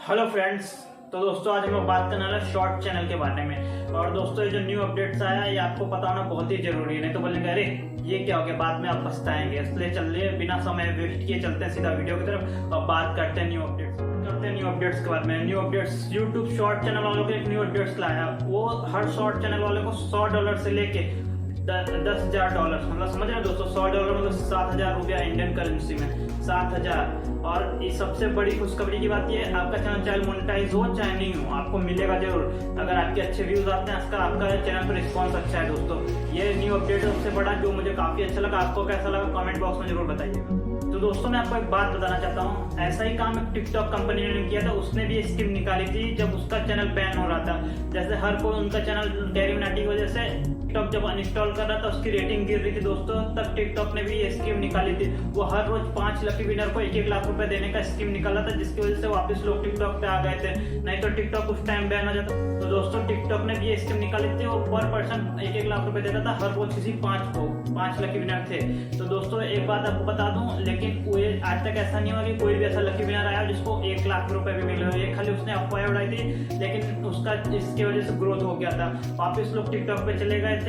Hello friends, तो दोस्तों आज हम लोग बात करने वाले शॉर्ट चैनल के बारे में। और दोस्तों ये जो न्यू अपडेट्स आया है ये आपको पता होना बहुत ही जरूरी है, नहीं तो बोलेंगे अरे ये क्या हो गया, बाद में आप पछताएंगे। इसलिए चलिए बिना समय वेस्ट किए चलते हैं सीधा वीडियो की तरफ और बात करते हैं न्यू अपडेट्स के बारे में। New updates YouTube short channel वालों के एक न्यू अपडेट्स लाया। वो हर शॉर्ट चैनल वाले को $100 से लेके $10,000, मतलब समझ रहे हैं दोस्तों, $100 मतलब 7,000 रुपया इंडियन करेंसी में 7,000। और ये सबसे बड़ी खुशखबरी की बात ये है, आपका चैनल चाहे मोनेटाइज हो चाहे नहीं हो, आपको मिलेगा जरूर। अगर आपके अच्छे व्यूज आते हैं, इसका आपका चैनल पर रिस्पॉन्स अच्छा है दोस्तों। ये न्यू अपडेट है सबसे बड़ा, जो मुझे काफी अच्छा लगा। आपको कैसा लगा कमेंट बॉक्स में जरूर बताइएगा। तो दोस्तों मैं आपको एक बात बताना चाहता हूँ, ऐसा ही काम एक टिकटॉक कंपनी ने किया था। उसने भी स्कीम निकाली थी जब उसका चैनल बैन हो रहा था। जैसे हर कोई उनका चैनल डेरिवेटिव की वजह से टिकटॉक जब अनइंस्टॉल कर रहा था, उसकी रेटिंग गिर रही थी दोस्तों, तब टिकटॉक ने भी ये स्कीम निकाली थी। वो हर रोज 5 लकी विनर को 1-1 लाख रुपए देने का स्कीम निकाला था, जिसकी वजह से वापस लोग टिकटॉक पे आ गए थे, नहीं तो टिकटॉक उस टाइम बैन हो जाता। तो दोस्तों टिकटॉक ने भी ये स्कीम निकाली थी और पर पर्सन 1-1 लाख रुपए देता था हर रोज किसी 5 लकी विनर थे। तो दोस्तों एक बात आपको बता दूं, लेकिन वो आज तक ऐसा नहीं हुआ कि कोई भी ऐसा लकी विनर आया जिसको 1 लाख रुपए भी मिले हो। ये खाली उसने अफवाह उड़ाई थी, लेकिन उसका इसकी वजह से ग्रोथ हो गया था, वापस लोग टिकटॉक पे चले गए थे।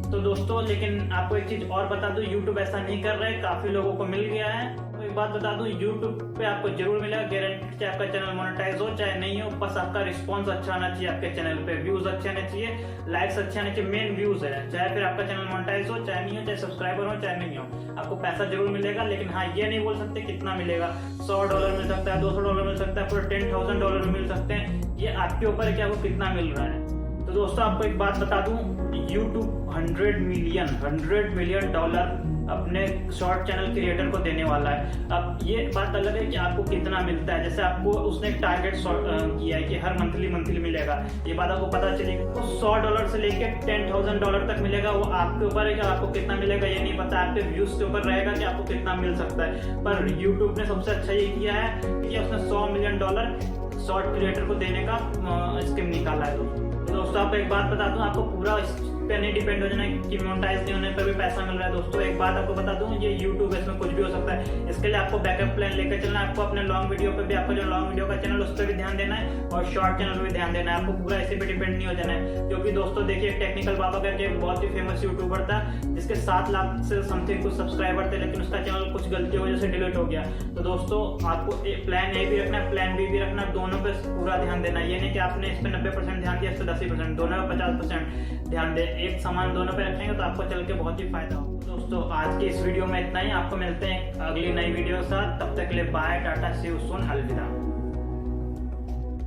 तो दोस्तों लेकिन आपको एक चीज और बता दूं, यूट्यूब ऐसा नहीं कर रहा है, काफी लोगों को मिल गया है। तो एक बात बता दूं, यूट्यूब पे आपको जरूर मिलेगा गारंटी, चाहे आपका चैनल मोनेटाइज हो चाहे नहीं हो, बस आपका रिस्पॉन्स अच्छा आना चाहिए। आपके चैनल पे व्यूज अच्छे आने चाहिए, लाइक्स अच्छे आने चाहिए, मेन व्यूज है। चाहे फिर आपका चैनल मोनेटाइज हो चाहे नहीं हो, चाहे सब्सक्राइबर हो चाहे नहीं हो, आपको पैसा जरूर मिलेगा। लेकिन हाँ, ये नहीं बोल सकते कितना मिलेगा। $100 मिल सकता है, $200 मिल सकता है, फिर $10,000 मिल सकते हैं। ये आपके ऊपर है कि आपको कितना मिल रहा है। तो दोस्तों आपको एक बात बता दूं, YouTube $100 मिलियन अपने शॉर्ट चैनल क्रिएटर को देने वाला है। अब ये बात अलग है कि आपको कितना मिलता है। जैसे आपको उसने एक टारगेट किया है कि हर मंथली मिलेगा, ये बात आपको पता चलेगी। तो $100 से लेके $10,000 तक मिलेगा। वो आपके ऊपर है कि आपको कितना मिलेगा, ये नहीं पता। आपके व्यूज के ऊपर रहेगा कि आपको कितना मिल सकता है। पर YouTube ने सबसे अच्छा ये किया है कि उसने $100 मिलियन शॉर्ट क्रिएटर को देने का स्कीम निकाला है दोस्तों। आपको एक बात बता दूं, आपको पूरा पे नहीं डिपेंड हो जाना कि मोनेटाइज नहीं होने पर भी पैसा मिल रहा है दोस्तों। एक बात आपको बता दूं, ये यूट्यूब है, इसमें कुछ भी हो सकता है। इसके लिए आपको बैकअप प्लान लेकर चलना है। आपको अपने लॉन्ग वीडियो पे भी, आपका जो लॉन्ग वीडियो का चैनल उस पर भी ध्यान देना है और शॉर्ट चैनल पे भी ध्यान देना है। आपको पूरा इसी पे डिपेंड नहीं हो जाना है। क्योंकि दोस्तों देखिए, टेक्निकल बाबा करके एक बहुत ही फेमस यूट्यूबर था, जिसके 7 लाख से समथिंग कुछ सब्सक्राइबर थे, लेकिन उसका चैनल कुछ गलती की वजह से डिलीट हो गया। तो दोस्तों आपको प्लान ए भी रखना है, प्लान बी भी रखना है, दोनों पे पूरा ध्यान देना है। ये नहीं कि आपने इस पे 90% ध्यान दिया, इस पे 10%, दोनों पे 50% ध्यान दे। एक समान दोनों पे रखेंगे तो आपको चल के बहुत ही फायदा होगा। दोस्तों आज की इस वीडियो में इतना ही। आपको मिलते हैं अगली नई वीडियो के साथ, तब तक के लिए bye, tata, see you soon, अलविदा।